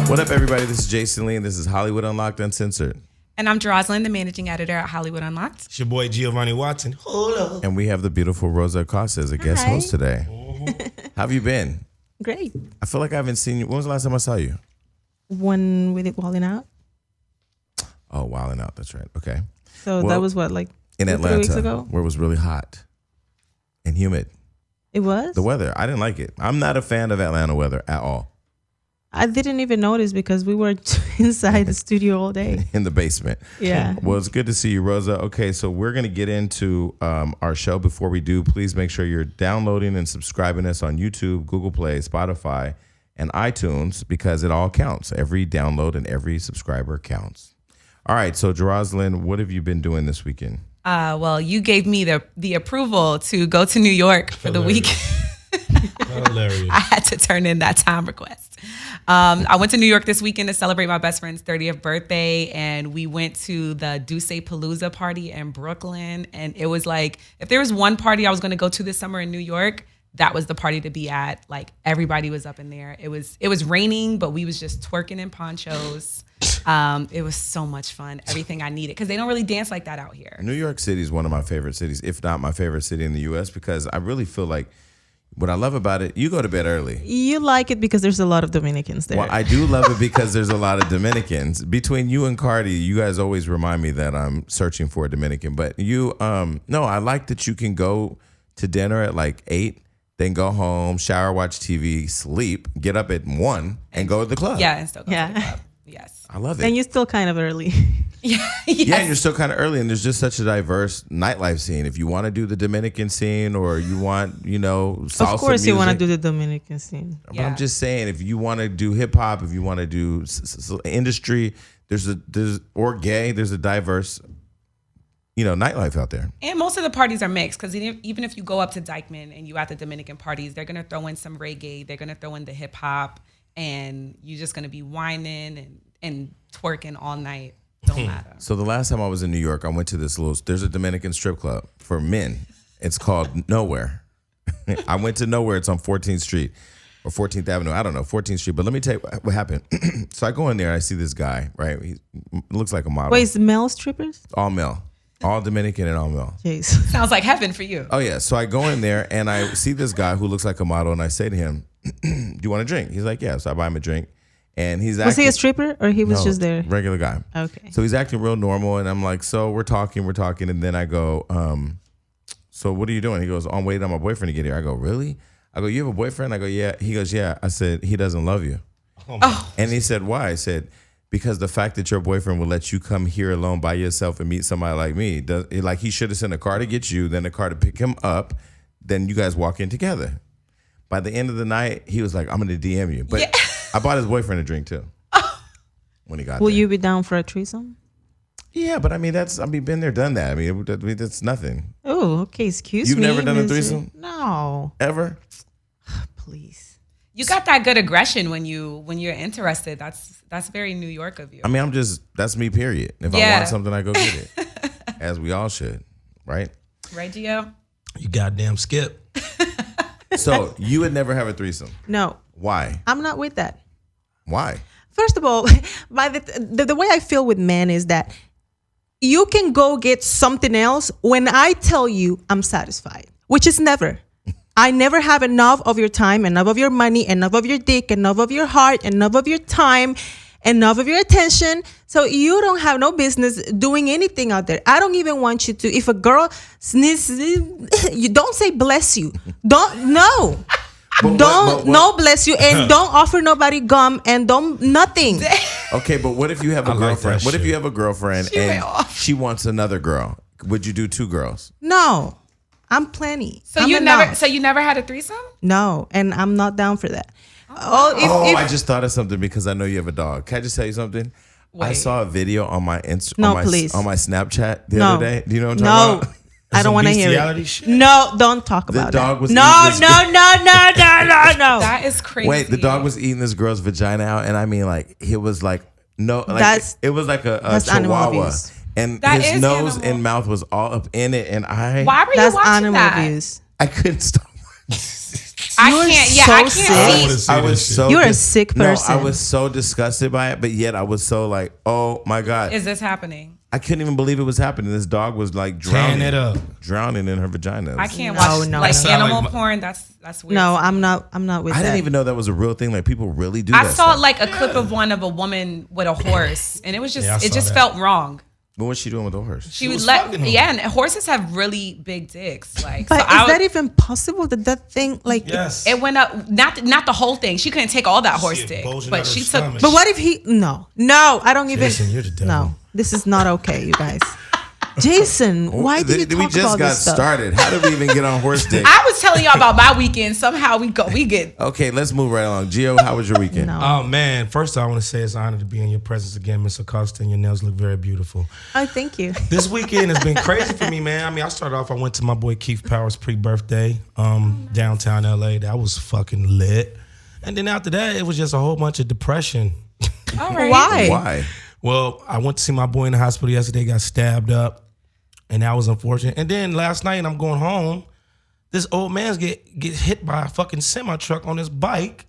What up, everybody? This is Jason Lee, and this is Hollywood Unlocked Uncensored. And I'm Jocelyn, the managing editor at Hollywood Unlocked. It's your boy Giovanni Watson. Hold up. And we have the beautiful Rosa Acosta as a guest host today. How have you been? Great. I feel like I haven't seen you. When was the last time I saw you? When we did Wilding Out. Oh, Wilding Out. That's right. Okay. So that was what, like in 3 Atlanta, weeks ago? where it was really hot and humid. It was? The weather. I didn't like it. I'm not a fan of Atlanta weather at all. I didn't even notice because we were inside the studio all day. In the basement. Yeah. Well, it's good to see you, Rosa. Okay, so we're going to get into our show. Before we do, please make sure you're downloading and subscribing us on YouTube, Google Play, Spotify, and iTunes, because it all counts. Every download and every subscriber counts. All right, so Jeroslyn, what have you been doing this weekend? Well, you gave me the approval to go to New York for the week. Hilarious. I had to turn in that time request. I went to New York this weekend to celebrate my best friend's 30th birthday, and we went to the Duce Palooza party in Brooklyn. And it was like, if there was one party I was going to go to this summer in New York, that was the party to be at. Like, everybody was up in there. It was raining, but we was just twerking in ponchos. It was so much fun. Everything I needed, because they don't really dance like that out here. New York City is one of my favorite cities, if not my favorite city in the U.S., because I really feel like what I love about it, you go to bed early. You like it because there's a lot of Dominicans there. Well, I do love it because there's a lot of Dominicans. Between you and Cardi, you guys always remind me that I'm searching for a Dominican. But you, no, I like that you can go to dinner at like 8, then go home, shower, watch TV, sleep, get up at 1, and go to the club. Yeah, and still go to the club. Yes. I love it. And you're still kind of early. Yeah, yes. Yeah, and you're still kind of early, and there's just such a diverse nightlife scene. If you want to do the Dominican scene, or you want, salsa Of course, music, you want to do the Dominican scene. But I'm just saying, if you want to do hip hop, if you want to do industry, there's or gay, there's a diverse, nightlife out there. And most of the parties are mixed, because even if you go up to Dykeman and you at the Dominican parties, they're gonna throw in some reggae, they're gonna throw in the hip hop, and you're just gonna be whining and twerking all night. Don't matter. So the last time I was in New York, I went to there's a Dominican strip club for men. It's called Nowhere. I went to Nowhere. It's on 14th Street or 14th Avenue. I don't know, 14th Street. But let me tell you what happened. So I go in there, I see this guy, right? He looks like a model. Wait, is male strippers? All male. All Dominican and all male. Jeez. Sounds like heaven for you. Oh, yeah. So I go in there and I see this guy who looks like a model, and I say to him, do you want a drink? He's like, yeah. So I buy him a drink. And was he a stripper, or he was just there? Regular guy. Okay. So he's acting real normal, and I'm like, so we're talking, and then I go, so what are you doing? He goes, I'm waiting on my boyfriend to get here. I go, really? I go, you have a boyfriend? I go, yeah. He goes, yeah. I said, he doesn't love you. Oh. And he said, why? I said, because the fact that your boyfriend will let you come here alone by yourself and meet somebody like me, like he should have sent a car to get you, then a car to pick him up, then you guys walk in together. By the end of the night, he was like, I'm going to DM you. But I bought his boyfriend a drink too. When he got Will there. you be down for a threesome? Yeah, but been there, done that. I mean, that's nothing. Oh, okay. Excuse me. You've never done a threesome? No. Ever? Please. You got that good aggression when you're interested. That's very New York of you. I mean, that's me, period. If I want something, I go get it. As we all should, right? Right, Gio? You goddamn skip. So you would never have a threesome? No. Why? I'm not with that. Why? First of all, by the way I feel with men is that you can go get something else when I tell you I'm satisfied, which is never. I never have enough of your time, enough of your money, enough of your dick, enough of your heart, enough of your time, enough of your attention. So you don't have no business doing anything out there. I don't even want you to. If a girl sneezes, you don't say bless you. No. No bless you, and don't offer nobody gum, and don't nothing. Okay, but what if you have a girlfriend? What if you have a girlfriend and she wants another girl? Would you do 2 girls? No, I'm plenty. So you never had a threesome? No, and I'm not down for that. I just thought of something because I know you have a dog. Can I just tell you something? Wait. I saw a video on my on my Snapchat the other day. Do you know what I'm talking about? I don't want to hear it. Shit? No, don't talk about the dog that. Was no. That is crazy. Wait, the dog was eating this girl's vagina out, and I mean, like, it was like it was like a chihuahua, and his nose and mouth was all up in it, and why were you watching animal that? abuse. I couldn't stop. I You're can't. Yeah, so I can't sick. I see. wanna see I this was shit. so You're a sick person. No, I was so disgusted by it, but yet I was so like, oh my God. Is this happening? I couldn't even believe it was happening. This dog was like Tearing it up. drowning in her vagina. I can't No, watch no, like no. animal Like, porn. That's weird. No, I'm not with I that. didn't even know that was a real thing. Like people really do I that saw stuff. like a clip of one of a woman with a horse, and it was just Yeah, I it saw just that. felt wrong. What was she doing with the horse? She was was let fucking him. yeah, and horses have really big dicks. Like, But so is that even possible that thing like? Yes. it went up not the whole thing. She couldn't take all that horse Shit dick, bulging out but her she took. stomach. But what if he? No, I don't even. Jason, you're the devil. No, this is not okay, you guys. Jason, why did you talk we just about got this stuff? started. How did we even get on horse dick? I was telling y'all about my weekend. Somehow we get. Okay, let's move right along. Gio, how was your weekend? No. Oh man! First, I want to say it's an honor to be in your presence again, Miss Acosta, and your nails look very beautiful. Oh, thank you. This weekend has been crazy for me, man. I mean, I started off. I went to my boy Keith Power's pre-birthday, downtown LA. That was fucking lit. And then after that, it was just a whole bunch of depression. All right. Why? Why? Well, I went to see my boy in the hospital yesterday. Got stabbed up, and that was unfortunate. And then last night, I'm going home. This old man's get hit by a fucking semi truck on his bike,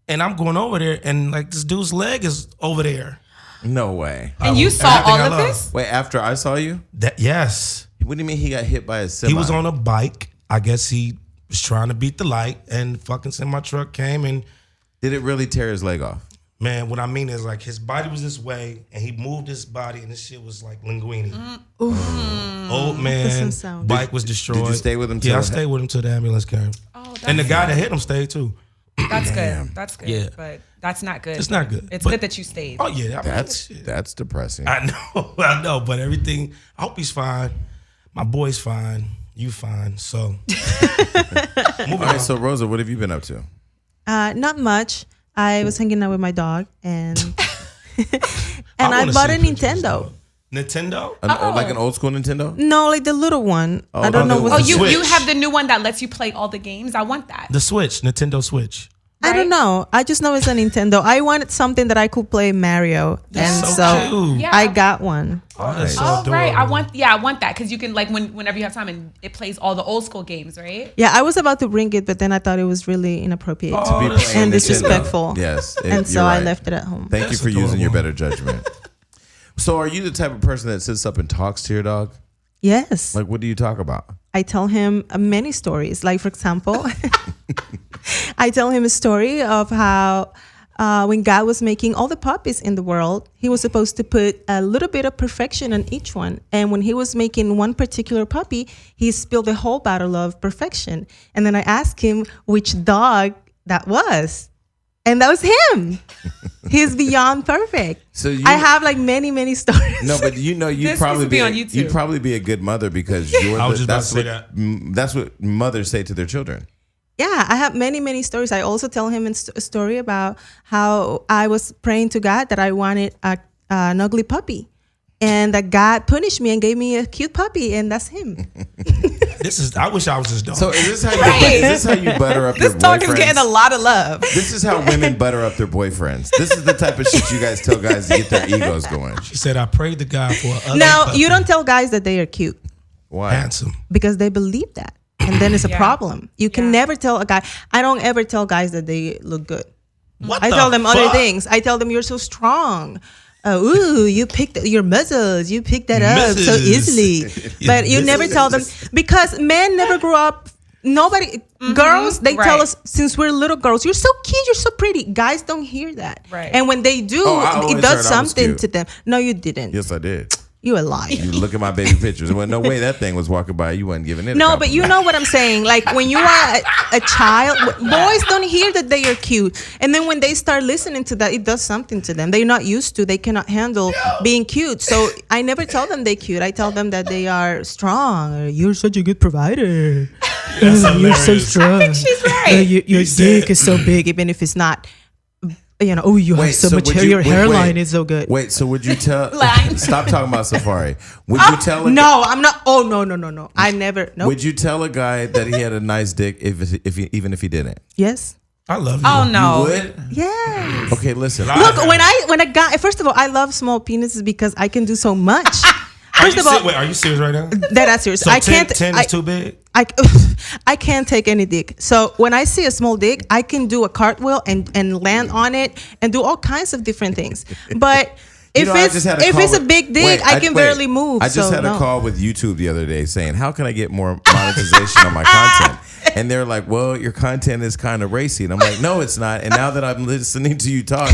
and I'm going over there, and like this dude's leg is over there. No way. And you saw everything all I of love. this? Wait, after I saw you? That yes, What do you mean he got hit by a semi? he was on a bike. I guess he was trying to beat the light, and fucking semi truck came and. Did it really tear his leg off? Man, what I mean is like his body was this way, and he moved his body, and this shit was like linguine. Old man, Doesn't sound bike was destroyed. Did you stay with him Yeah, I till- stayed with him till the ambulance came. Oh, And the guy that hit him stayed too. that's good. That's good. Yeah. But that's not good. It's not good, It's but- good that you stayed. Oh yeah, I mean, That's shit. depressing. I know, but everything. I hope he's fine. My boy's fine. You fine. So moving All right, on. so Rosa, what have you been up to? Not much. I was hanging out with my dog, and and I wanna bought see a pictures, Nintendo. though. Nintendo? Like an old school Nintendo? No, like the little one. Oh, I don't know the- what. Oh, The you Switch. have the new one that lets you play all the games. I want that. The Switch, Nintendo Switch. I don't know. I just know it's a Nintendo. I wanted something that I could play Mario, That's and so so cute. Yeah. I got one. Oh, that's so Oh right, I adorable. want that because you can like whenever you have time and it plays all the old school games, right? Yeah, I was about to bring it, but then I thought it was really inappropriate Oh, Be that's playing and Nintendo. disrespectful. Yes. and so you're I right. left it at home. Thank That's you for using your adorable. better judgment. So are you the type of person that sits up and talks to your dog? Yes, Like, what do you talk about? I tell him many stories. Like, for example, I tell him a story of how when God was making all the puppies in the world, he was supposed to put a little bit of perfection on each one. And when he was making one particular puppy, he spilled a whole bottle of perfection. And then I asked him which dog that was. And that was him. He's beyond perfect. So you- I have like many stories. No, but you know, you'd This probably needs to be be on YouTube. you'd probably be a good mother because you're. I was just about that's to say what, that. That's what mothers say to their children. Yeah, I have many stories. I also tell him a story about how I was praying to God that I wanted an ugly puppy, and that God punished me and gave me a cute puppy, and that's him. I wish I was his dog. So is this how you, Right. is this how you butter up This your dog is boyfriends? getting a lot of love. This is how women butter up their boyfriends. This is the type of shit you guys tell guys to get their egos going. She said, I prayed to God for an ugly Now, puppy. you don't tell guys that they are cute Why? Handsome. because they believe that, and then it's a Yeah. problem. You can Yeah. never tell a guy. I don't ever tell guys that they look good. What I the tell them other fuck? things. I tell them you're so strong. Ooh, you picked your muscles. You picked that up so Muscles. easily. But you never tell them because men never grow up. Nobody, girls, they tell right. us since we're little girls, you're so cute, you're so pretty. Guys don't hear that. Right. And when they do, Oh, I always it does heard I was something cute. to them. No, you didn't. Yes, I did. You a liar. You look at my baby pictures. There wasn't no way that thing was walking by. You wasn't giving it. a No, but you compliment. know what I'm saying. Like when you are a child, boys don't hear that they are cute, and then when they start listening to that, it does something to them. They're not used to. They cannot handle being cute. So I never tell them they're cute. I tell them that they are strong. Or, you're such a good provider. That's You're so hilarious. strong. She's right. Your dick is so big, even if it's not. You know, oh, you have so much would hair. you- Your wait, hairline wait. is so good. Wait, so would you tell? Lying. Stop talking about Safari. Would you tell? No, I'm not. Oh, no. I never. No. Would you tell a guy that he had a nice dick even if he didn't? Yes. I love you. Oh no. You would? Yes. Okay, listen. Lie. Look, when a guy, first of all, I love small penises because I can do so much. First of all, wait, are you serious right now? that's serious. So I 10 can't. is too big? I can't take any dick. So when I see a small dick, I can do a cartwheel and land on it and do all kinds of different things. But if it's a big dick, I can barely move. I just had a call with YouTube the other day saying, how can I get more monetization on my content? And they're like, well, your content is kind of racy. And I'm like, no, it's not. And now that I'm listening to you talk,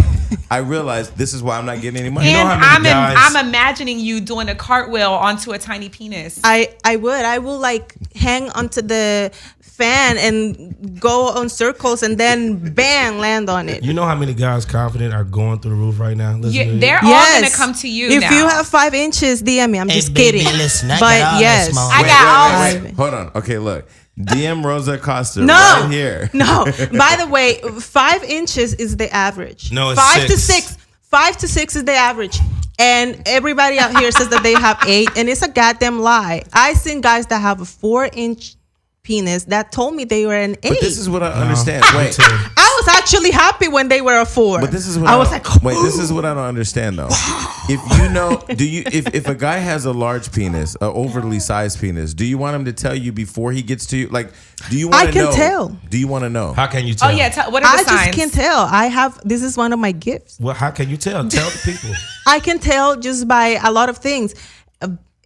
I realize this is why I'm not getting any money. And You know how many I'm imagining you doing a cartwheel onto a tiny penis. I will like hang onto the fan and go on circles and then bang, land on it. You know how many guys confident are going through the roof right now? They're all going to come to you if now. you have 5 inches, DM me. I'm just baby, kidding. listen, I but got all yes, this, Mom. Wait. Hold on. Okay, look. DM Rosa Acosta No, right here. no. By the way, 5 inches is the average. No, it's 5 to 6. 6. 5 to 6 is the average. And everybody out here says that they have 8, and it's a goddamn lie. I seen guys that have a 4-inch penis that told me they were an 8. But this is what I understand. Wait. I was actually happy when they were a 4. But this is what I was like, wait, this is what I don't understand though. If you know, if a guy has a large penis, an overly sized penis, do you want him to tell you before he gets to you? Like, do you want to know? I can tell. Do you want to know? How can you tell? Oh yeah, what are the I signs? just can't tell. This is one of my gifts. Well, how can you tell? Tell the people. I can tell just by a lot of things.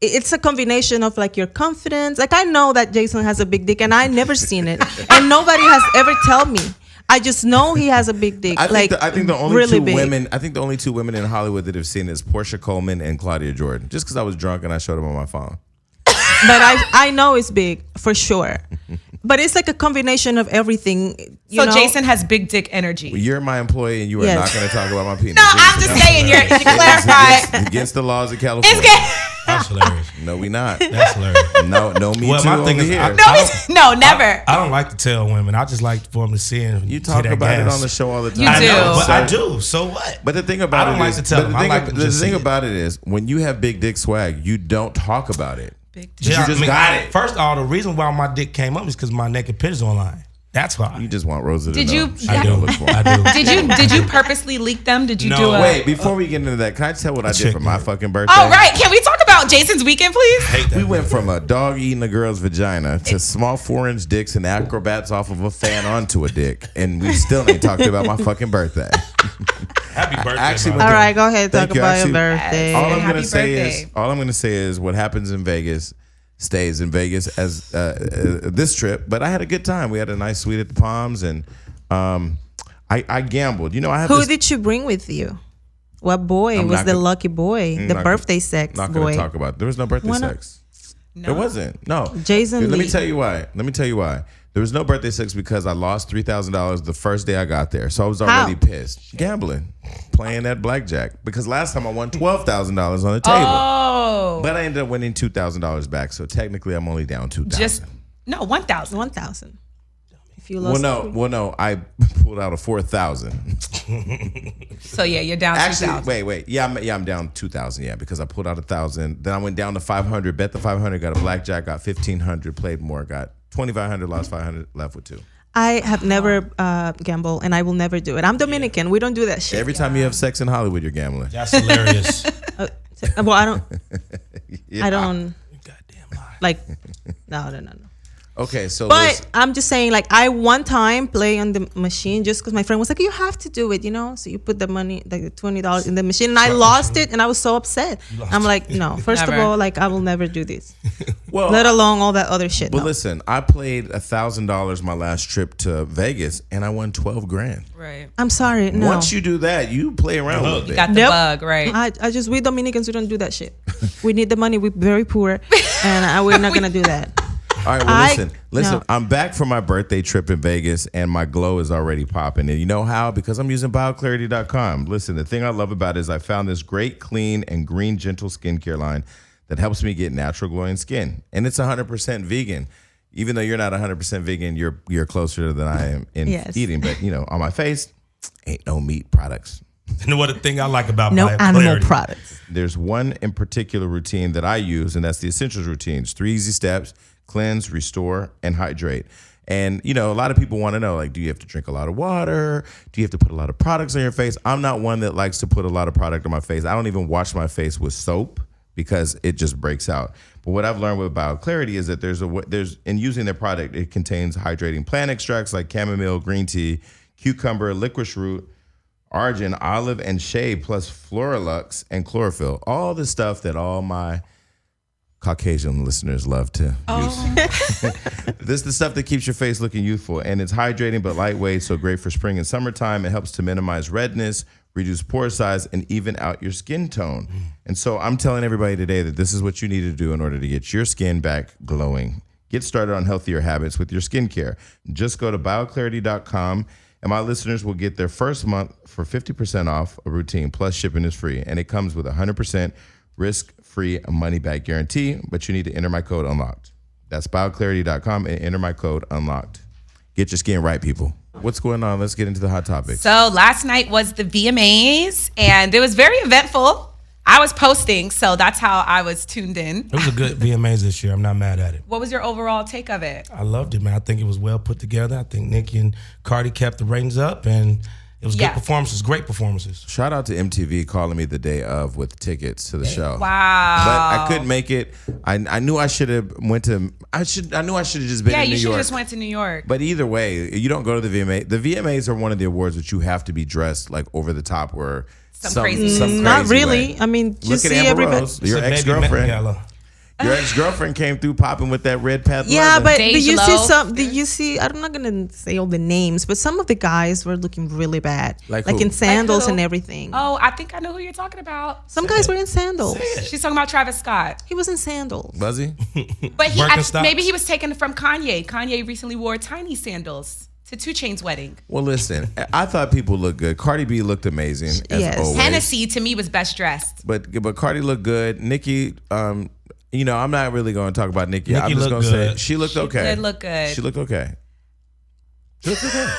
It's a combination of like your confidence. Like I know that Jason has a big dick and I never seen it. And nobody has ever told me. I just know he has a big dick. I think the only really two big. women. I think the only 2 women in Hollywood that have seen it is Portia Coleman and Claudia Jordan. Just because I was drunk and I showed them on my phone. But I know it's big for sure. But it's like a combination of everything. You know? Jason has big dick energy. You're my employee and you are Yes. not going to talk about my penis. No, I'm just saying. You clarify. Against the laws of California. That's hilarious. No, we not. That's hilarious. No, me Well, too my thing over is, here. No, never. I don't like to tell women. I just like for them to see and You talk hit that about it gas. on the show all the time. You I do. know, but So- I do. So what? But the thing about I don't like to tell them. I like to the just thing see it. about it is when you have big dick swag, you don't talk about it. Big You just got it. First of all, the reason why my dick came up is because my naked picture's online. That's why. You just want Rosa to Did know. you- She I don't do. look for I it. do. Did you purposely leak them? Did you No. do a Wait, before we get into that, can I tell what I did Check for my that. fucking birthday? Oh right, can we talk about Jason's weekend, please? Hate that. We went from a dog eating a girl's vagina to small 4-inch dicks and acrobats off of a fan onto a dick, and we still ain't talked about my fucking birthday. Happy birthday. actually bro. went All right, go ahead. Thank Talk you. about Actually, your birthday. All I'm Happy gonna say birthday. is what happens in Vegas stays in Vegas as this trip. But I had a good time. We had a nice suite at the Palms, and I gambled. You know, I have Who this, did you bring with you? What boy I'm was not the gonna- lucky boy? The not birthday sex not going boy. to talk about. There was no birthday Why not? sex. There wasn't. No. Jason Let me Lee. tell you why. There was no birthday sex because I lost $3,000 the first day I got there. So I was already pissed. Gambling. Playing that blackjack. Because last time I won $12,000 on the table. Oh, But I ended up winning $2,000 back. So technically I'm only down $2,000. just no 1,000. 1,000. If you lost. Well, no. I pulled out a 4,000. So yeah, you're down Actually, 2,000. wait. Yeah, I'm down 2,000. Yeah, because I pulled out 1,000. Then I went down to 500. Bet the 500. Got a blackjack. Got 1,500. Played more. Got 2,500. Lost 500. Left with 2. I have never gambled, and I will never do it. I'm Dominican. We don't do that shit. Every time you have sex in Hollywood, you're gambling. That's hilarious. Well, I don't. Yeah. I don't Goddamn lie. like. No. Okay, so But listen, I'm just saying, like, I one time play on the machine just because my friend was like, you have to do it, you know? So you put the money, like the $20 in the machine, and I lost it, and I was so upset. I'm like, no, first of Never. all, like, I will never do this, well, let alone all that other shit. but No. listen, I played $1,000 my last trip to Vegas, and I won 12 grand. Right. I'm sorry, no. Once you do that, you play around a little You bit. got the Yep. bug, right? we Dominicans, we don't do that shit. We need the money. We're very poor, and we're not gonna do that. All right, well, listen. no. I'm back from my birthday trip in Vegas, and my glow is already popping. And you know how? Because I'm using BioClarity.com. Listen, the thing I love about it is I found this great, clean, and green, gentle skincare line that helps me get natural glowing skin, and it's 100% vegan. Even though you're not 100% vegan, you're closer than I am in Yes. eating. But you know, on my face, ain't no meat products. And what the thing I like about No BioClarity, animal products. There's one in particular routine that I use, and that's the essentials routines. 3 easy steps: cleanse, restore, and hydrate. And, you know, a lot of people want to know, like, do you have to drink a lot of water? Do you have to put a lot of products on your face? I'm not one that likes to put a lot of product on my face. I don't even wash my face with soap because it just breaks out. But what I've learned with BioClarity is that there's in using their product, it contains hydrating plant extracts like chamomile, green tea, cucumber, licorice root, argan, olive, and shea, plus Floralux and chlorophyll. All the stuff that all my Caucasian listeners love to use. This is the stuff that keeps your face looking youthful, and it's hydrating but lightweight, so great for spring and summertime. It helps to minimize redness, reduce pore size, and even out your skin tone. And so I'm telling everybody today that this is what you need to do in order to get your skin back glowing. Get started on healthier habits with your skincare. Just go to bioclarity.com, and my listeners will get their first month for 50% off a routine, plus shipping is free. And it comes with 100% risk-free money-back guarantee, but you need to enter my code UNLOCKED. That's bioclarity.com and enter my code UNLOCKED. Get your skin right, people. What's going on? Let's get into the hot topics. So last night was the VMAs, and it was very eventful. I was posting, so that's how I was tuned in. It was a good VMAs this year. I'm not mad at it. What was your overall take of it? I loved it, man. I think it was well put together. I think Nicki and Cardi kept the ratings up, and it was good performances, great performances. Shout out to MTV calling me the day of with tickets to the show. Wow! But I couldn't make it. I knew I should have went to. I knew I should have just been in New York. Yeah, you should have just went to New York. But either way, you don't go to the VMA. The VMAs are one of the awards that you have to be dressed like over the top, or some crazy Not really. way. I mean, Look just at see Amber everybody. Rose, your ex-girlfriend. Your ex-girlfriend came through popping with that red patent Yeah, leather. but did you see Loaf. some? Did you see? I'm not gonna say all the names, but some of the guys were looking really bad, Like like who? in sandals Like who? and everything. Oh, I think I know who you're talking about. Some guys were in sandals. She's talking about Travis Scott. He was in sandals. Was he? But Birkenstocks? maybe he was taken from Kanye. Kanye recently wore tiny sandals to 2 Chainz's wedding. Well, listen, I thought people looked good. Cardi B looked amazing as Yes. always. Hennessy to me was best dressed. But Cardi looked good. Nicki, you know, I'm not really going to talk about Nicki. I'm Nicki just going looked to say good. she looked okay. did look good. She looked okay. She looked okay.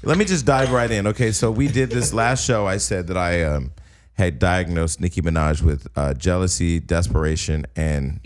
Let me just dive right in. Okay, so we did this last show. I said that I had diagnosed Nicki Minaj with jealousy, desperation, and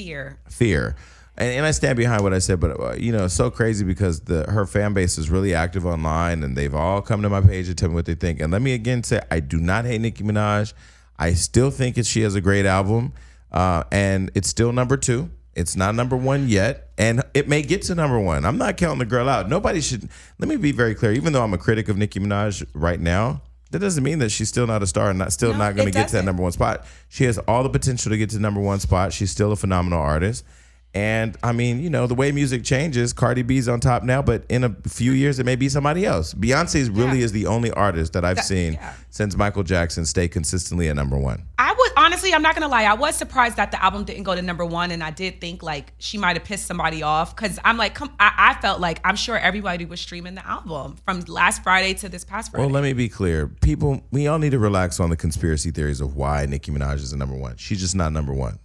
fear. And I stand behind what I said, but you know, it's so crazy because her fan base is really active online, and they've all come to my page and tell me what they think. And let me again say, I do not hate Nicki Minaj. I still think she has a great album, and it's still number 2. It's not number 1 yet, and it may get to number 1. I'm not counting the girl out. Nobody should. Let me be very clear. Even though I'm a critic of Nicki Minaj right now, that doesn't mean that she's still not a star and not going to get to that number 1 spot. She has all the potential to get to number 1 spot. She's still a phenomenal artist. And I mean, you know, the way music changes, Cardi B's on top now, but in a few years, it may be somebody else. Beyonce really is the only artist that I've seen since Michael Jackson stay consistently at number 1. Honestly, I'm not going to lie. I was surprised that the album didn't go to number 1. And I did think like she might have pissed somebody off. Cause I'm like, I felt like I'm sure everybody was streaming the album from last Friday to this past Friday. Well, let me be clear. People, we all need to relax on the conspiracy theories of why Nicki Minaj is the number 1. She's just not number 1.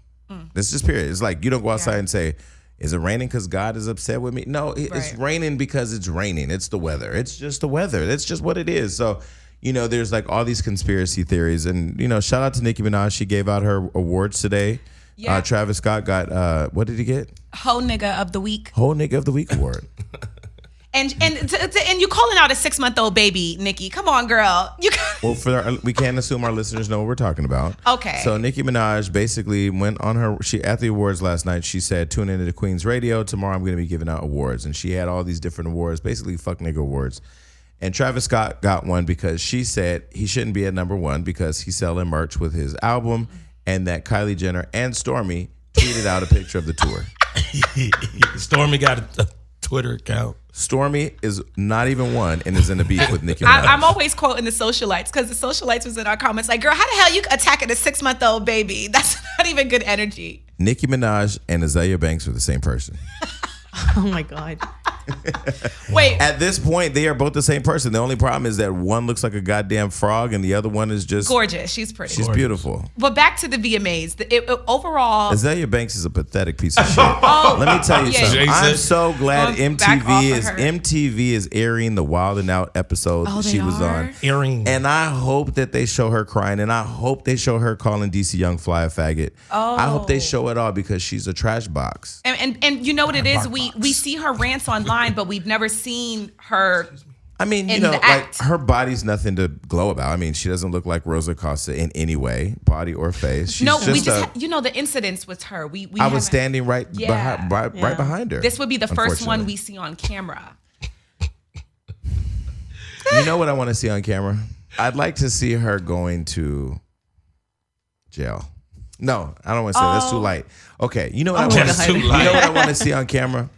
That's just period. It's like you don't go outside and say, is it raining because God is upset with me? No, it's raining because it's raining. It's the weather. It's just the weather. That's just what it is. So, you know, there's like all these conspiracy theories. And, you know, shout out to Nicki Minaj. She gave out her awards today. Yeah. Travis Scott got, what did he get? Whole Nigga of the Week. Whole Nigga of the Week award. And you calling out a 6-month-old baby, Nicki. Come on, girl. Well, we can't assume our listeners know what we're talking about. Okay. So Nicki Minaj basically went on at the awards last night. She said, tune into the Queen's Radio. Tomorrow I'm going to be giving out awards. And she had all these different awards, basically fuck nigga awards. And Travis Scott got one because she said he shouldn't be at number 1 because he's selling merch with his album, and that Kylie Jenner and Stormi tweeted out a picture of the tour. Stormi got a Twitter account. Stormi is not even 1 and is in a beef with Nicki Minaj. I'm always quoting the socialites because the socialites was in our comments like, girl, how the hell you attacking a 6-month-old baby? That's not even good energy. Nicki Minaj and Azalea Banks are the same person. Oh my God. Wait. At this point, they are both the same person. The only problem is that one looks like a goddamn frog and the other one is just gorgeous. She's pretty. She's beautiful. But back to the VMAs. Overall, Azalea Banks is a pathetic piece of shit. Let me tell you something. I'm so glad MTV is airing the Wild 'N Out episode that she was on. Airing. And I hope that they show her crying, and I hope they show her calling DC Young Fly a faggot. I hope they show it all because she's a trash box. And you know what it is? We see her rants online, but we've never seen her I mean, you in know, the like act. her body's nothing to glow about. I mean, she doesn't look like Rosa Acosta in any way, body or face. She's No, just we just the incidents with her. We I haven't- was standing right Yeah. right behind her. This would be the first one unfortunately. we see on camera. You know what I want to see on camera? I'd like to see her going to jail. No, I don't want to say that. That's too light. Okay, you know what I want to That's see? too You know light. what I want to see on camera?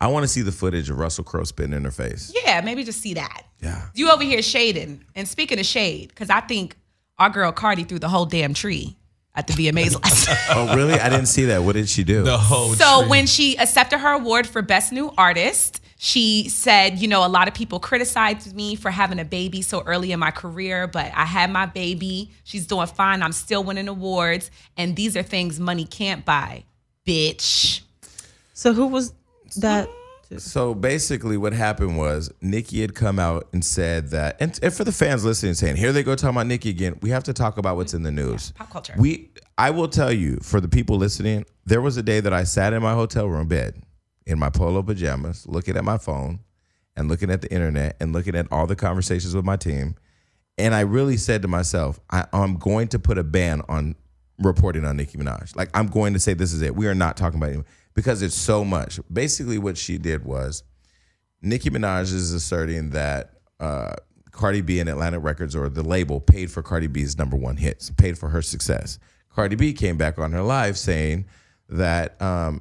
I want to see the footage of Russell Crowe spitting in her face. Yeah, maybe just see that. Yeah. You over here shading. And speaking of shade, because I think our girl Cardi threw the whole damn tree at the VMAs last night. Oh, really? I didn't see that. What did she do? The whole So tree. when she accepted her award for Best New Artist, she said, you know, a lot of people criticized me for having a baby so early in my career, but I had my baby. She's doing fine. I'm still winning awards. And these are things money can't buy, bitch. So who was that? So basically what happened was Nicki had come out and said that, and for the fans listening saying, here they go talking about Nicki again, we have to talk about what's in the news. Pop culture. I will tell you, for the people listening, there was a day that I sat in my hotel room bed in my polo pajamas, looking at my phone and looking at the internet and looking at all the conversations with my team. And I really said to myself, I'm going to put a ban on reporting on Nicki Minaj. Like, I'm going to say this is it. We are not talking about it because it's so much. Basically, what she did was Nicki Minaj is asserting that Cardi B and Atlantic Records, or the label, paid for Cardi B's #1 hits, paid for her success. Cardi B came back on her live saying that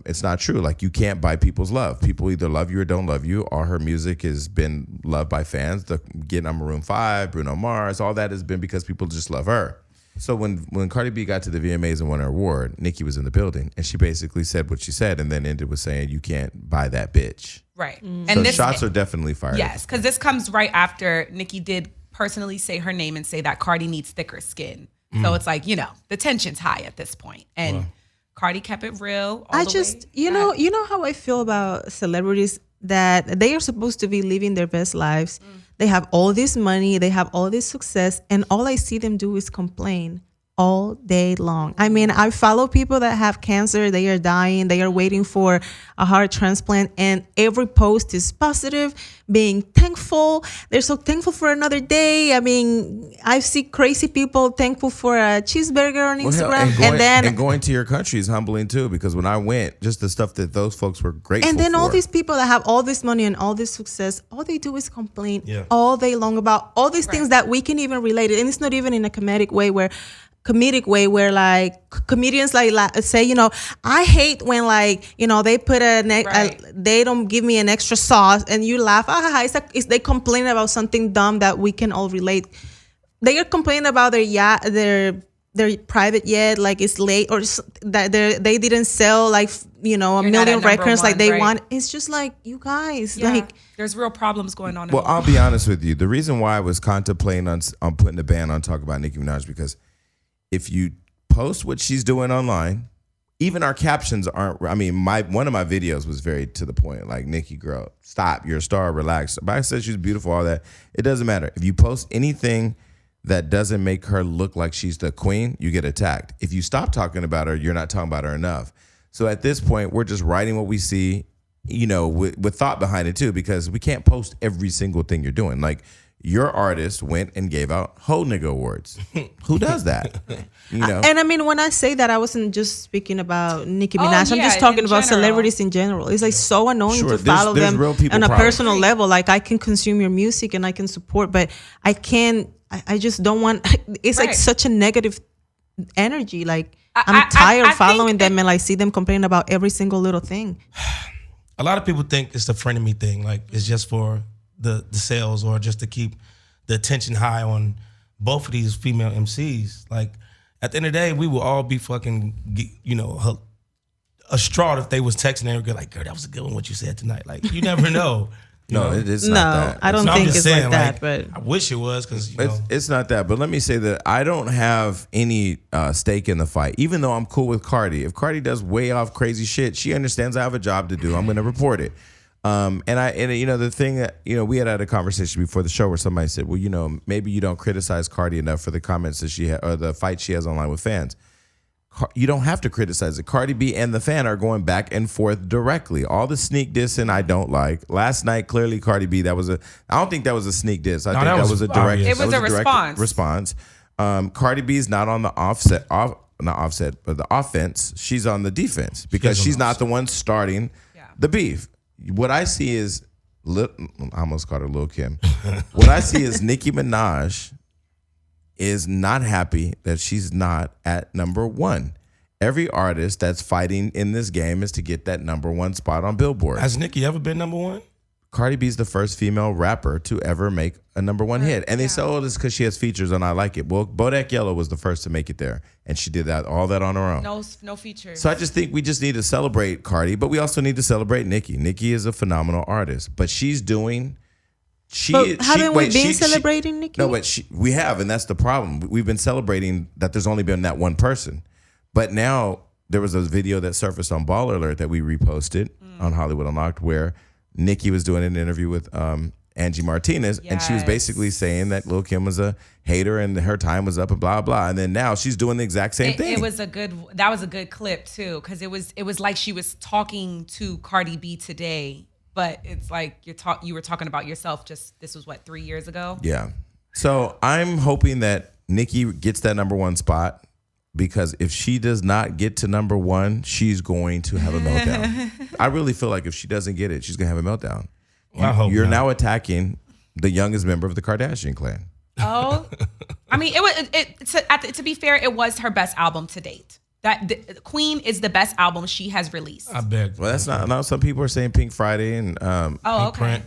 it's not true. Like, you can't buy people's love. People either love you or don't love you. All her music has been loved by fans. The Getting on Maroon 5, Bruno Mars, all that has been because people just love her. So when Cardi B got to the VMAs and won her award, Nicki was in the building, and she basically said what she said, and then ended with saying, you can't buy that bitch. Right. So shots are definitely fired. Yes, because this comes right after Nicki did personally say her name and say that Cardi needs thicker skin. So it's like, you know, the tension's high at this point. And Cardi kept it real all the way. You know how I feel about celebrities, that they are supposed to be living their best lives. They have all this money, they have all this success, and all I see them do is complain all day long. I mean, I follow people that have cancer, they are dying, they are waiting for a heart transplant, and every post is positive, being thankful. They're so thankful for another day. I mean, I see crazy people thankful for a cheeseburger on Instagram, and going to your country is humbling too, because when I went, just the stuff that those folks were grateful and then for. all these people that have all this money and all this success, all they do is complain Yeah. all day long about all these things that we can even relate it. And it's not even in a comedic way where like comedians like say, you know, I hate when, like, you know, they put they don't give me an extra sauce, and you laugh. It's they complain about something dumb that we can all relate. They are complaining about their private jet, like it's late, or that they didn't sell, like, you know, a million records like they want. It's just like, you guys, like, there's real problems going on. Well, I'll be honest with you. The reason why I was contemplating on putting a ban on talk about Nicki Minaj, because if you post what she's doing online, even our captions aren't. I mean, one of my videos was very to the point. Like, Nicki, girl, stop. You're a star. Relax. But I said she's beautiful. All that. It doesn't matter. If you post anything that doesn't make her look like she's the queen, you get attacked. If you stop talking about her, you're not talking about her enough. So at this point, we're just writing what we see, you know, with thought behind it too, because we can't post every single thing you're doing. Like, your artist went and gave out Ho Nigga Awards. Who does that? You know. And I mean, when I say that, I wasn't just speaking about Nicki Minaj. I'm yeah, just talking in about general. celebrities in general. It's like so annoying Sure, to there's follow them real people on a problems. personal level. Like, I can consume your music and I can support, but I can't. I just don't want. It's like such a negative energy. Like, I'm tired of following them and like see them complaining about every single little thing. A lot of people think it's the frenemy thing, like it's just for the sales or just to keep the attention high on both of these female MCs. Like, at the end of the day, we will all be fucking, you know, distraught if they was texting and they were like, girl, that was a good one, what you said tonight. Like, you never know. No, it's not that. I don't No, I'm think just it's saying, like that. But I wish it was, because, you know. It's not that, but let me say that I don't have any stake in the fight, even though I'm cool with Cardi. If Cardi does way off crazy shit, she understands I have a job to do. I'm going to report it. And you know, the thing that, you know, we had a conversation before the show where somebody said, well, you know, maybe you don't criticize Cardi enough for the comments that she had, or the fight she has online with fans. You don't have to criticize it. Cardi B and the fan are going back and forth directly. All the sneak dissing I don't like. Last night, clearly Cardi B, I don't think that was a sneak diss. I think that was a direct. It was a direct response. Cardi B's not on the not offset, but the offense. She's on the defense because she's not the one starting the beef. What I see is, I almost called her Lil' Kim. What I see is Nicki Minaj is not happy that she's not at number one. Every artist that's fighting in this game is to get that number one spot on Billboard. Has Nicki ever been number one? Cardi B's the first female rapper to ever make a number one hit. And they say, oh, this is because she has features on I Like It. Well, Bodak Yellow was the first to make it there. And she did all that on her own. No features. So I just think we just need to celebrate Cardi, but we also need to celebrate Nicki. Nicki is a phenomenal artist, but she's doing... Haven't we been celebrating Nicki? No, but we have, and that's the problem. We've been celebrating that there's only been that one person. But now there was a video that surfaced on Baller Alert that we reposted on Hollywood Unlocked where Nicki was doing an interview with Angie Martinez, and she was basically saying that Lil' Kim was a hater and her time was up and blah, blah. And then now she's doing the exact same thing. That was a good clip too, because it was like she was talking to Cardi B today. But it's like you were talking about yourself. This was 3 years ago. Yeah. So I'm hoping that Nicki gets that number one spot because if she does not get to number one, she's going to have a meltdown. I really feel like if she doesn't get it, she's gonna have a meltdown. Well, I hope you're not. Now attacking the youngest member of the Kardashian clan. Oh, I mean, to be fair, it was her best album to date. Queen is the best album she has released. I beg. Well, that's not. Now some people are saying Pink Friday and Pink Print.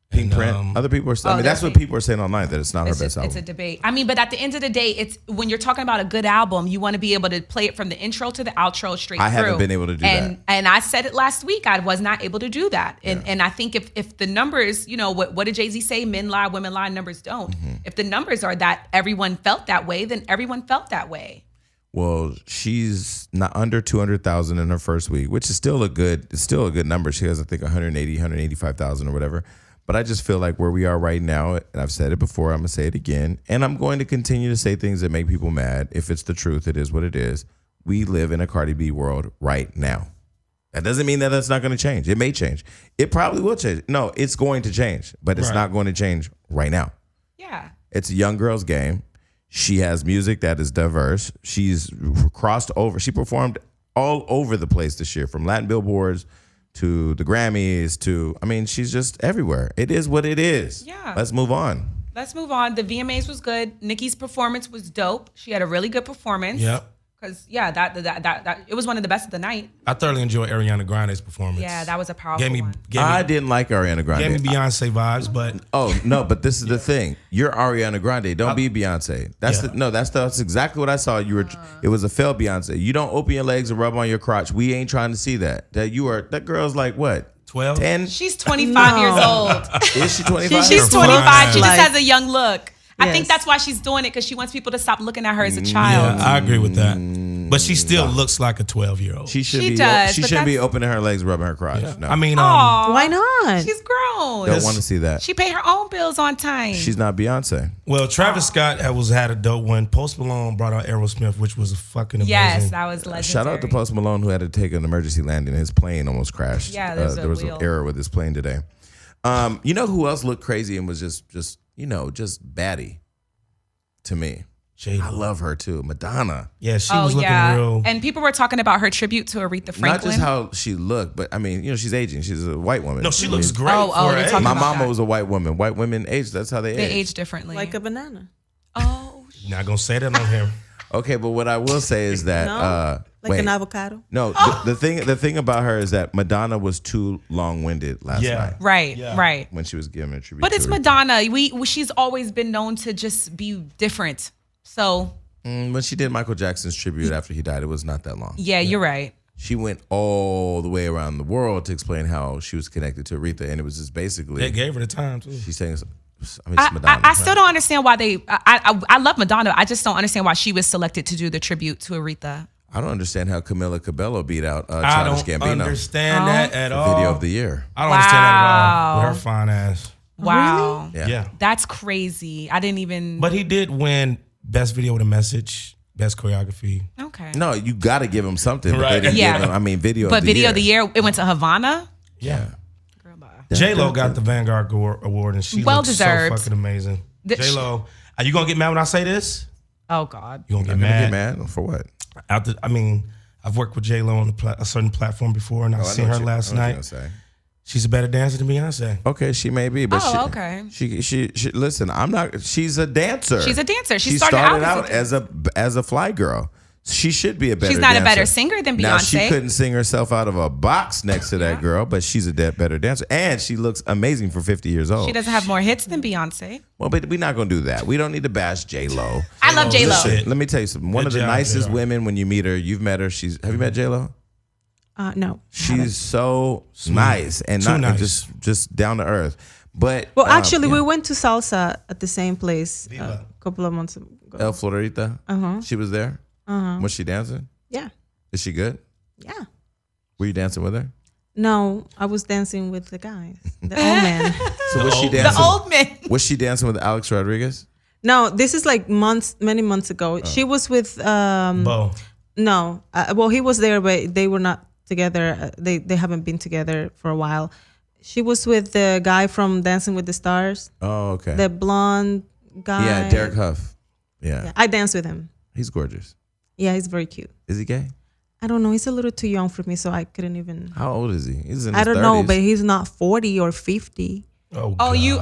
Pink Print. Other people are saying. I mean, that's what people are saying online, that it's not her best album. It's a debate. I mean, but at the end of the day, it's when you're talking about a good album, you want to be able to play it from the intro to the outro straight through. I haven't been able to do that. And I said it last week. I was not able to do that. And I think if the numbers, what did Jay-Z say? Men lie, women lie, numbers don't. Mm-hmm. If the numbers are that everyone felt that way, then everyone felt that way. Well, she's not under 200,000 in her first week, which is still a good number. She has, I think, 185,000 or whatever. But I just feel like where we are right now, and I've said it before, I'm going to say it again, and I'm going to continue to say things that make people mad. If it's the truth, it is what it is. We live in a Cardi B world right now. That doesn't mean that that's not going to change. It may change. It probably will change. No, it's going to change, but it's not going to change right now. Yeah. It's a young girl's game. She has music that is diverse. She's crossed over. She performed all over the place this year, from Latin Billboards to the Grammys she's just everywhere. It is what it is. Yeah. Let's move on. The VMAs was good. Nicki's performance was dope. She had a really good performance. Yep. Because that it was one of the best of the night. I thoroughly enjoyed Ariana Grande's performance. Yeah, that was a powerful one. I didn't like Ariana Grande. Gave me Beyonce vibes, but oh no, but this is the thing. You're Ariana Grande. Don't be Beyonce. That's exactly what I saw. It was a failed Beyonce. You don't open your legs and rub on your crotch. We ain't trying to see that. That girl's like what? 12? 10? She's 25 years old. Is she 25? She's 25. She just Like- has a young look. I think Yes. that's why she's doing it, because she wants people to stop looking at her as a child. yeah, I agree with that. But she still looks like a 12-year-old. She should She be. does, She but shouldn't be that's- opening her legs, rubbing her crotch. Yeah. No. I mean, Aw, Why not? she's grown. don't want to see that. She paid her own bills on time. She's not Beyonce. well, Travis Scott had a dope one. Post Malone brought out Aerosmith, which was a fucking amazing. Yes, that was legendary. Shout out to Post Malone, who had to take an emergency landing. His plane almost crashed. Yeah, there was wheel. an error with his plane today. You know who else looked crazy and was just baddie to me? Jada. I love her too, Madonna. Yeah, she was looking real. And people were talking about her tribute to Aretha Franklin. Not just how she looked, but I mean, she's aging. She's a white woman. No, she looks great. Oh, for her you're age. talking My about mama that. was a white woman. White women age. That's how they They age. age differently. Like a banana. Oh, Not gonna say that on here. Okay, but what I will say is that No. Like an avocado. No, the thing about her is that Madonna was too long-winded last night right, Yeah. right. when she was giving a tribute. But to it's Aretha. Madonna. She's always been known to just be different. So When she did Michael Jackson's tribute after he died, it was not that long. yeah, you're right. She went all the way around the world to explain how she was connected to Aretha, and it was just basically They gave her the time too. she's saying, it's Madonna. I still don't understand why I love Madonna. I just don't understand why she was selected to do the tribute to Aretha. I don't understand how Camila Cabello beat out I Childish don't Gambino understand that at for all. video of the year. I don't understand that at all. Wow. With her fine ass. Wow. Yeah. Yeah. That's crazy. I didn't even. But he did win Best Video with a Message. best choreography. Okay. No, you got to give him something. But they Right. didn't Yeah. give him, video But of the video year. of the year, it went to Havana. Yeah. Girl, bye. J-Lo got the Vanguard Award, and she Well looks deserved. so fucking amazing. The- J-Lo, are you gonna get mad when I say this? Oh God. You gonna get I'm gonna mad? get mad for what? I've worked with J-Lo on a certain platform before, and I I seen know her what last I know what night. you're gonna say. She's a better dancer than Beyonce. Okay, she may be, but Oh, okay. She listen. I'm not. She's a dancer. She's a dancer. She She started started out out as a fly girl. She should be a better. She's not a dancer. better singer than Now she Beyonce. couldn't sing herself out of a box next to that girl, but she's a better dancer, and she looks amazing for 50 years old. She doesn't have more hits than Beyonce. Well, but we're not gonna do that. We don't need to bash J Lo. I love J Lo. Shit. Let me tell you something. One Good of the job, nicest JR. women when you meet her. You've met her. Have you met J Lo? No. She's so nice and Too not nice. just down to earth. But Well, actually, yeah. we went to salsa at the same place a Viva. couple of months ago. El Florita. She was there. Was she dancing? Yeah. Is she good? Yeah. Were you dancing with her? No, I was dancing with the guys, the old man. So was she old- dancing? The old man. Was she dancing with Alex Rodriguez? No, this is like many months ago. She was with Bo. no. Well, he was there, but they were not together. They haven't been together for a while. She was with the guy from Dancing with the Stars, Oh, okay. the blonde guy. Yeah, Derek Huff. Yeah. Yeah, I danced with him. He's gorgeous. Yeah, he's very cute. Is he gay? I don't know. He's a little too young for me, so I couldn't even. How old is he? He's in his I don't 30s. know, but he's not 40 or 50. Oh, Oh, God. you.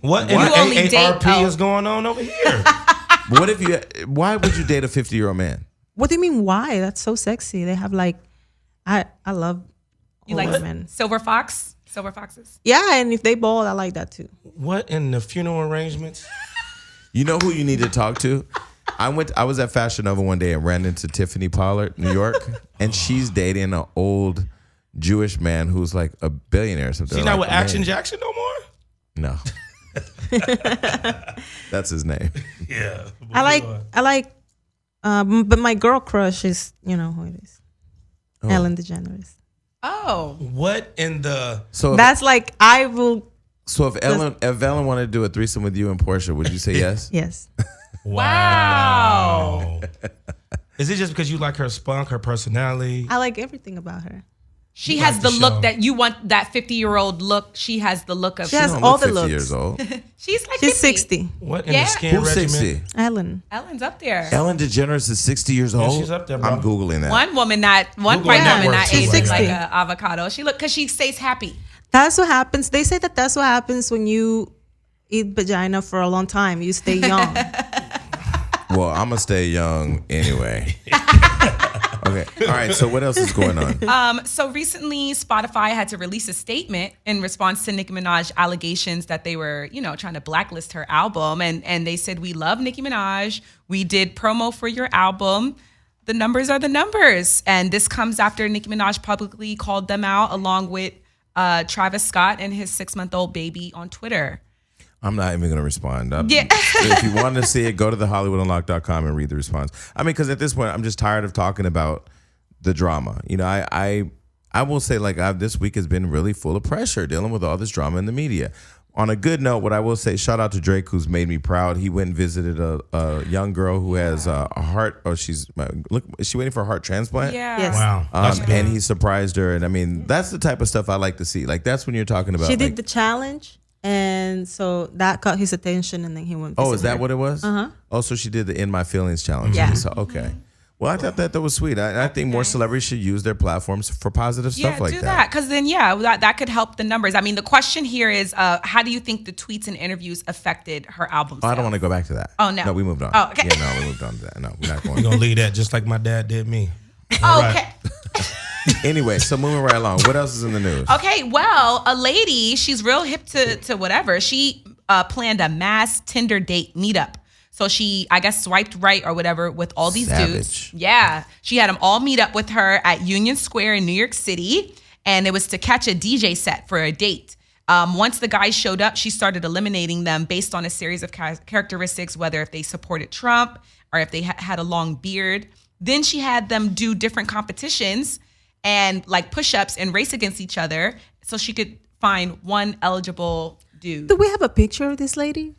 What You in the only date. AARP Oh. is going on over here? What if you? Why would you date a 50-year-old man? What do you mean? Why? That's so sexy. They have like, I love You older like men. Silver Fox? Silver Foxes? Yeah, and if they bald, I like that too. What in the funeral arrangements? You know who you need to talk to? I was at Fashion Nova one day and ran into Tiffany Pollard, New York, and she's dating an old Jewish man who's like a billionaire or something. She's not with like, Action man. Jackson no more? No. That's his name. Yeah. I like, but my girl crush is, you know who it is. Ellen DeGeneres. Oh. What in the... So That's like, I will, if Ellen wanted to do a threesome with you and Portia, would you say yes? yes. Wow. Is it just because you like her spunk, her personality? I like everything about her. She You has like the the look show. that you want, that 50-year-old look. She has the look of. She has Don't all look the 50 looks. years old. She's like She's 50. 60. What in Yeah. the skin Who's regimen? 60? Ellen. Ellen's up there. Ellen DeGeneres is 60 years old. she's up there, bro. I'm Googling that. One Google white that woman work that too, age right is now. like an avocado. She look because she stays happy. That's what happens. They say that that's what happens when you eat vagina for a long time. You stay young. Well, I'm gonna stay young anyway. Okay. All right. So what else is going on? So recently, Spotify had to release a statement in response to Nicki Minaj allegations that they were, trying to blacklist her album. And they said, we love Nicki Minaj. We did promo for your album. The numbers are the numbers. And this comes after Nicki Minaj publicly called them out along with Travis Scott and his 6-month-old baby on Twitter. I'm not even going to respond. Yeah. If you want to see it, go to thehollywoodunlocked.com and read the response. I mean, because at this point, I'm just tired of talking about the drama. I will say, this week has been really full of pressure dealing with all this drama in the media. On a good note, what I will say, shout out to Drake, who's made me proud. He went and visited a young girl who has a heart, is she waiting for a heart transplant? Yeah. Yes. Wow. That's good. And he surprised her. And I mean, that's the type of stuff I like to see. Like, that's when you're talking about. She did the challenge, and so that caught his attention, and then he went. Oh, is visit that her. what it was? Uh-huh. Oh, so she did the In My Feelings challenge. Yeah. So, okay. Well, I thought that was sweet. I think more celebrities should use their platforms for positive stuff like do that. Because then, that could help the numbers. I mean, the question here is, how do you think the tweets and interviews affected her album Oh, I don't sales? want to go back to that. Oh, no. No, we moved on. Oh, okay. Yeah, no, we moved on to that. No, we're not going. We're going to leave that just like my dad did me. Okay. Anyway, so moving right along. What else is in the news? Okay, well, a lady, she's real hip to whatever. She planned a mass Tinder date meetup. So she, I guess, swiped right or whatever with all these dudes. Savage. Yeah. She had them all meet up with her at Union Square in New York City. And it was to catch a DJ set for a date. Once the guys showed up, she started eliminating them based on a series of characteristics, whether if they supported Trump or if they had a long beard. Then she had them do different competitions and like push-ups and race against each other so she could find one eligible dude. Do we have a picture of this lady?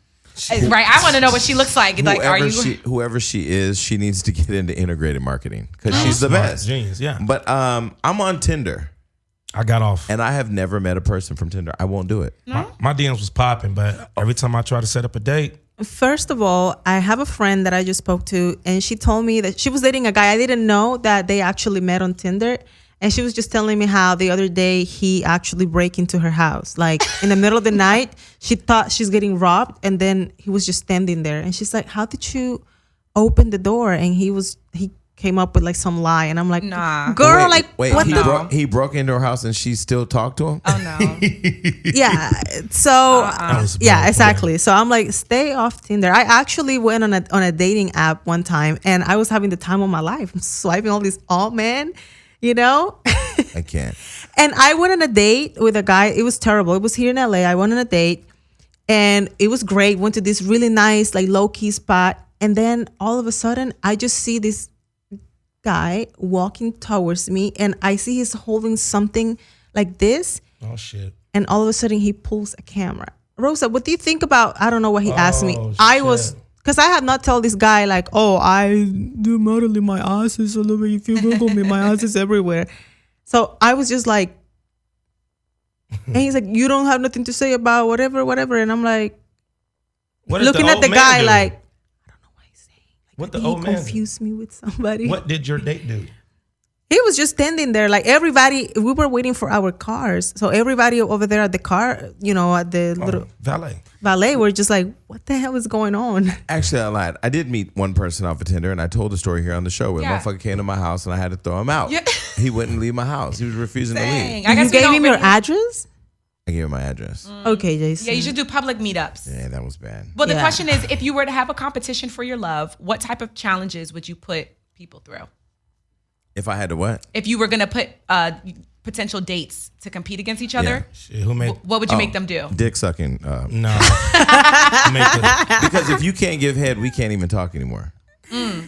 Right. I want to know what she looks like. Like, are whoever she is, she needs to get into integrated marketing because she's the best. Genius, yeah. But I'm on Tinder. I got off. And I have never met a person from Tinder. I won't do it. No? My DMs was popping, but every time I try to set up a date. First of all, I have a friend that I just spoke to, and she told me that she was dating a guy. I didn't know that they actually met on Tinder. And she was just telling me how the other day he actually break into her house. Like in the middle of the night, she thought she's getting robbed. And then he was just standing there. And she's like, how did you open the door? And he came up with like some lie. And I'm like, nah. Girl, wait, he broke into her house and she still talked to him? Oh, no. Yeah. So, yeah, exactly. Yeah. So I'm like, stay off Tinder. I actually went on a dating app one time and I was having the time of my life. I'm swiping all these men. You know? I can't. And I went on a date with a guy. It was terrible. It was here in LA. I went on a date and it was great. Went to this really nice, like low-key spot. And then all of a sudden, I just see this guy walking towards me and I see he's holding something like this. Oh, shit. And all of a sudden, he pulls a camera. Rosa, what do you think about, I don't know what he asked me. Shit. Because I had not told this guy like, oh, I do modeling, my ass is a little bit, if you Google me, my ass is everywhere. So I was just like, and he's like, you don't have nothing to say about whatever. And I'm like, looking at the guy like, I don't know what he's saying. Like, what the he old man confused me with somebody. What did your date do? He was just standing there. Like everybody, we were waiting for our cars. So everybody over there at the car, you know, at the little valet, were just like, what the hell is going on? Actually, I lied. I did meet one person off of Tinder, and I told the story here on the show where the motherfucker came to my house and I had to throw him out. Yeah. He wouldn't leave my house. He was refusing to leave. I guess you gave him your address? I gave him my address. Okay, Jason. Yeah, you should do public meetups. Yeah, that was bad. Well, the question is, if you were to have a competition for your love, what type of challenges would you put people through? If I had to what? If you were going to put potential dates to compete against each other, Shit, what would you make them do? Dick sucking. No. Because if you can't give head, we can't even talk anymore.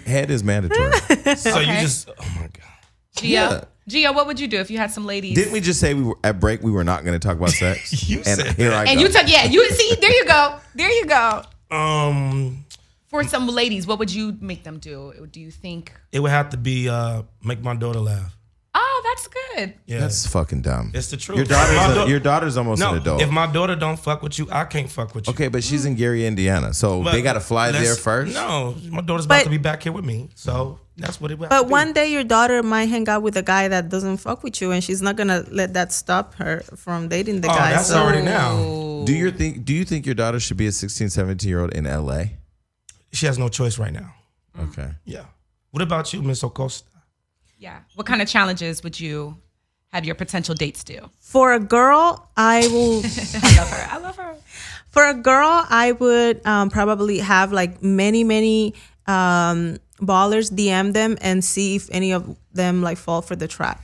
Head is mandatory. So you just, oh my God. Gio, what would you do if you had some ladies? Didn't we just say we were at break we were not going to talk about sex? You and said here that. I go. You took, you see, there you go. There you go. For some ladies, what would you make them do? Do you think? It would have to be make my daughter laugh. Oh, that's good. Yeah. That's fucking dumb. It's the truth. Your daughter's almost an adult. If my daughter don't fuck with you, I can't fuck with you. Okay, but she's in Gary, Indiana, so But they got to fly there first. No, my daughter's about to be back here with me, so that's what it would have But to be. one day your daughter might hang out with a guy that doesn't fuck with you, and she's not gonna let that stop her from dating the guy. That's already now. Do you think your daughter should be a 16, 17-year-old in LA? She has no choice right now. Okay. Yeah. What about you, Miss Acosta? Yeah. What kind of challenges would you have your potential dates do? For a girl, I will. I love her. For a girl, I would probably have like many ballers DM them and see if any of them like fall for the trap.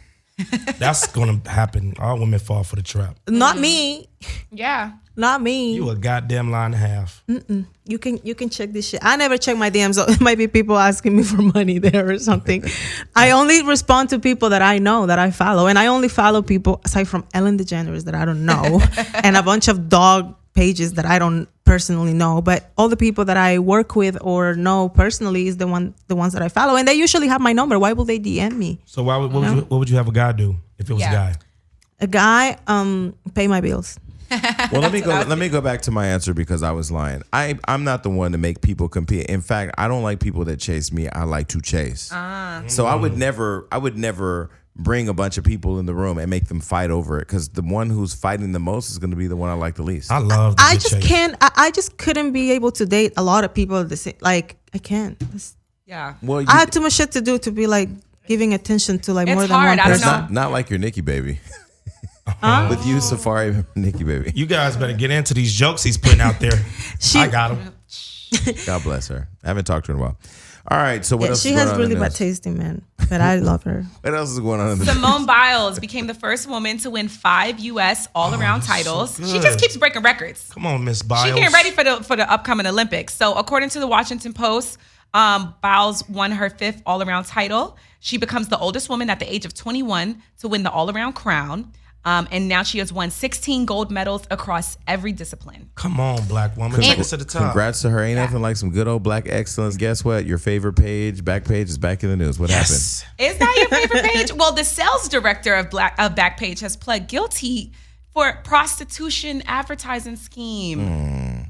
That's gonna happen. All women fall for the trap. Not me. Yeah. Not me. You a goddamn lie and a half. You can check this shit. I never check my DMs. So it might be people asking me for money there or something. I only respond to people that I know, that I follow. And I only follow people, aside from Ellen DeGeneres, that I don't know. And a bunch of dog pages that I don't personally know. But all the people that I work with or know personally is the ones that I follow. And they usually have my number. Why will they DM me? So what would you have a guy do if it was a guy? A guy, pay my bills. Well, let me go back to my answer because I was lying. I'm not the one to make people compete. In fact, I don't like people that chase me. I like to chase. So I would never bring a bunch of people in the room and make them fight over it because the one who's fighting the most is going to be the one I like the least. I love. I just can't. I just couldn't be able to date a lot of people at the same. Like I can't. Yeah. Well, I had too much shit to do to be like giving attention to like It's more than hard. one I don't person. know. not like your Nikki baby. With you, Safari, Nikki baby. You guys better get into these jokes he's putting out there. I got him. God bless her. I haven't talked to her in a while. All right, so what else She is going has on really in bad this? tasting, man. But I love her. What else is going on in this? Simone Biles became the first woman to win 5 U.S. all-around titles. so She just keeps breaking records. Come on, Miss Biles. She's getting ready for the upcoming Olympics. So according to the Washington Post, Biles won her 5th all-around title. She becomes the oldest woman at the age of 21 to win the all-around crown. And now she has won 16 gold medals across every discipline. Come on, black woman. Take us to the top. Congrats to her. Ain't nothing like some good old black excellence. Guess what? Your favorite page, Backpage, is back in the news. What happened? Is that your favorite page? Well, the sales director of Backpage has pled guilty for prostitution advertising scheme.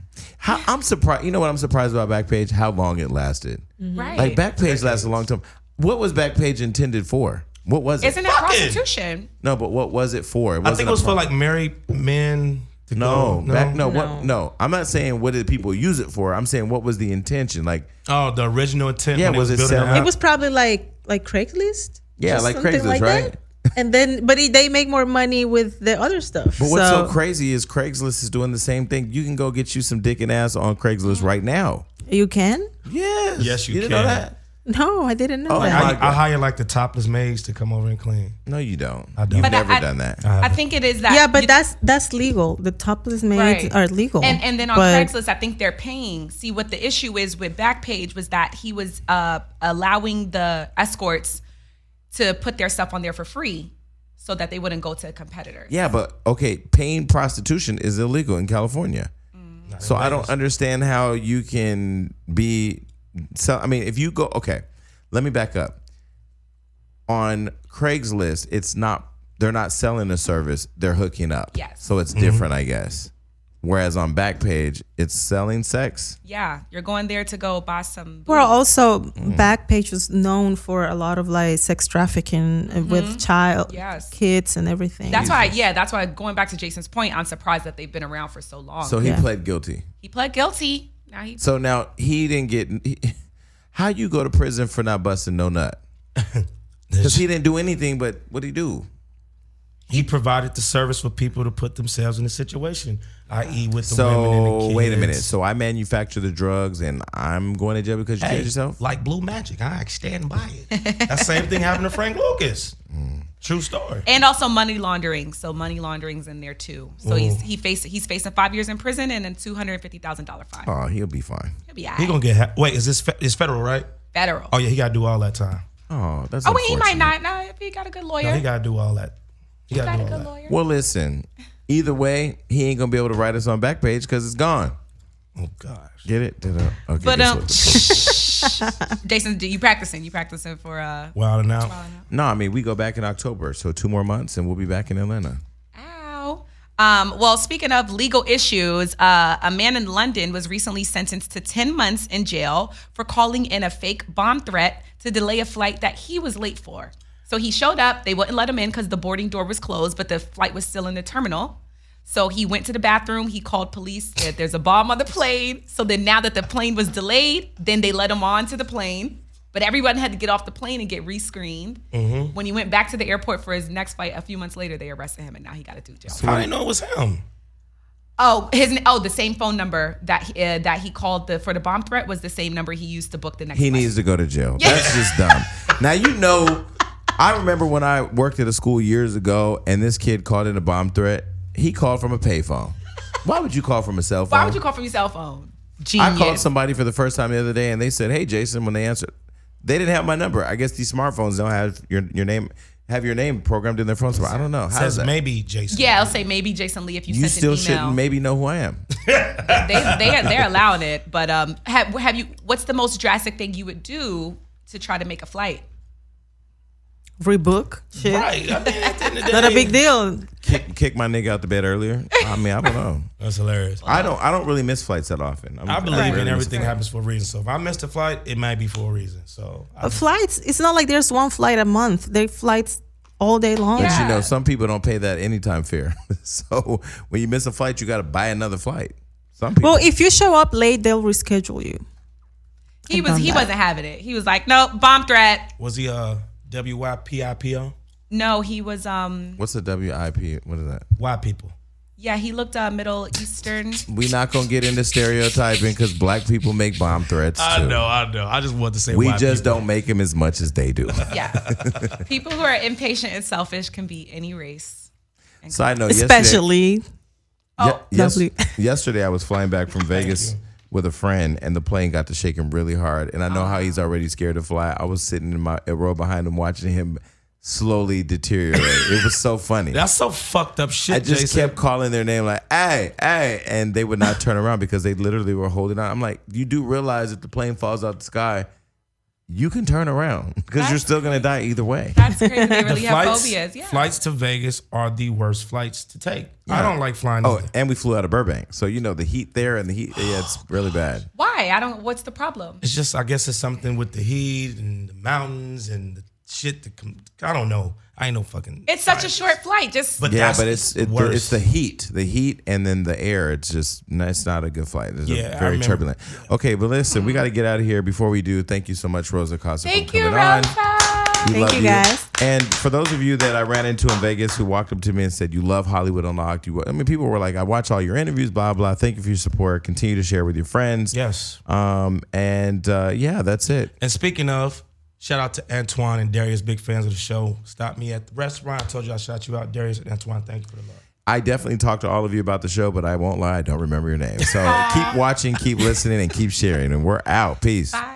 I'm surprised. You know what I'm surprised about Backpage? How long it lasted. Right. Like Backpage lasted a long time. What was Backpage intended for? What was it? Isn't it prostitution? No, but what was it for? I think it was for like married men to go. No. I'm not saying what did people use it for. I'm saying what was the intention? Like, oh, the original intent. Yeah, when was it building selling? app? It was probably like Craigslist. Yeah, Just like something Craigslist, right? that. And then, but they make more money with the other stuff. But what's so crazy is Craigslist is doing the same thing. You can go get you some dick and ass on Craigslist right now. You can? Yes. Yes, you didn't can. know that? No, I didn't know Oh, that. I hire like the topless maids to come over and clean. No, you don't. I don't. You've But never I- done that. I think it is that. Yeah, but that's legal. The topless maids Right. are legal. And then on But- Craigslist, I think they're paying. See, what the issue is with Backpage was that he was allowing the escorts to put their stuff on there for free so that they wouldn't go to a competitor. Yeah, but okay, paying prostitution is illegal in California. So I don't understand how you can be. So I mean, if you go, okay, let me back up. On Craigslist, they're not selling a service, they're hooking up. Yes. So it's different, I guess. Whereas on Backpage, it's selling sex. Yeah, you're going there to go buy some. Well, also Mm-hmm. Backpage was known for a lot of like sex trafficking with Yes. kids and everything. That's why going back to Jason's point, I'm surprised that they've been around for so long. So he Yeah. pled guilty. he pled guilty. Now he didn't get. How you go to prison for not busting no nut? Because he didn't do anything. But what did he do? He provided the service for people to put themselves in a situation, i.e., with the women and the So kids. wait a minute. So I manufacture the drugs and I'm going to jail because you killed yourself? Like Blue Magic, I stand by it. That same thing happened to Frank Lucas. True story. And also money laundering. So money laundering's in there too. So he's facing 5 years in prison and a $250,000 fine. Oh, he'll be fine. He'll be all He right. gonna get wait. Is this is federal, right? Federal. Oh yeah, he gotta do all that time. Oh, that's Oh, wait, he might unfortunate. not. No, if he got a good lawyer. No, he gotta do all that. He Got gotta a do all good that. lawyer. Well, listen. Either way, he ain't gonna be able to write us on Backpage because it's gone. Oh gosh. Get it? Okay. But guess what? Jason, you practicing? You practicing for Wild and out. No, I mean we go back in October, so 2 more months and we'll be back in Atlanta. Ow. Well, speaking of legal issues, a man in London was recently sentenced to 10 months in jail for calling in a fake bomb threat to delay a flight that he was late for. So he showed up. They wouldn't let him in because the boarding door was closed, but the flight was still in the terminal. So he went to the bathroom. He called police. Said there's a bomb on the plane. So then now that the plane was delayed, then they let him on to the plane. But everyone had to get off the plane and get rescreened. When he went back to the airport for his next flight, a few months later, they arrested him, and now he got a 2 jail. I didn't know it was him. The same phone number that he called for the bomb threat was the same number he used to book the next He flight. needs to go to jail. That's just dumb. Now I remember when I worked at a school years ago and this kid called in a bomb threat. He called from a payphone. Why would you call from a cell phone? Why would you call from your cell phone? Genius. I called somebody for the first time the other day and they said, "Hey Jason," when they answered. They didn't have my number. I guess these smartphones don't have your name programmed in their phone. So I don't know. How Says is that? maybe Jason. Yeah, I'll say maybe Jason Lee if you, You sent still an email. shouldn't maybe know who I am. They're allowing it, but have you? What's the most drastic thing you would do to try to make a flight? Rebook. Shit. Right. I mean, at the end of the Not a day- big deal. Kick my nigga out the bed earlier. I mean, I don't know. That's hilarious. I don't really miss flights that often. I believe really in miss everything flights. happens for a reason. So if I missed a flight, it might be for a reason. So Flights, it's not like there's one flight a month. They flights all day long. But you know, some people don't pay that anytime fare. So when you miss a flight, you got to buy another flight. Some people. Well, if you show up late, they'll reschedule you. He wasn't having it. He was like, no, bomb threat. was he WYPIPO? No, he was What's the WIP? What is that? Why people? yeah, he looked Middle Eastern. We not gonna get into stereotyping because black people make bomb threats too. I know. I just wanted to say We why just people. don't make them as much as they do. Yeah. People who are impatient and selfish can be any race. Side note, Especially. yesterday, W. yesterday I was flying back from Vegas with a friend and the plane got to shaking really hard. And I know how he's already scared to fly. I was sitting in my row behind him watching him slowly deteriorate. It was so funny. That's so fucked up shit. I just Jason. kept calling their name like, hey, and they would not turn around because they literally were holding on. I'm like, you do realize if the plane falls out the sky, you can turn around because you're still going to die either way. That's crazy. They really have phobias. Yeah. Flights to Vegas are the worst flights to take. Yeah. I don't like flying. Oh, either. and we flew out of Burbank. So, the heat there and the heat, it's really bad. Why? What's the problem? It's just, I guess it's something with the heat and the mountains and the shit. I don't know. I ain't no fucking. It's such a short flight. Just But Yeah, that's but it's the heat, and then the air. It's not a good flight. It's very turbulent. Okay, but listen, we got to get out of here. Before we do, thank you so much, Rosa Acosta, thank for you, coming on. Rosa. Thank you, guys. And for those of you that I ran into in Vegas who walked up to me and said, you love Hollywood Unlocked. People were like, I watch all your interviews, blah, blah. Thank you for your support. Continue to share with your friends. Yes. Yeah, that's it. And speaking of, shout out to Antoine and Darius, big fans of the show. Stopped me at the restaurant. I told you I shout you out. Darius and Antoine, thank you for the love. I definitely talked to all of you about the show, but I won't lie, I don't remember your name. So keep watching, keep listening, and keep sharing. And we're out. Peace. Bye.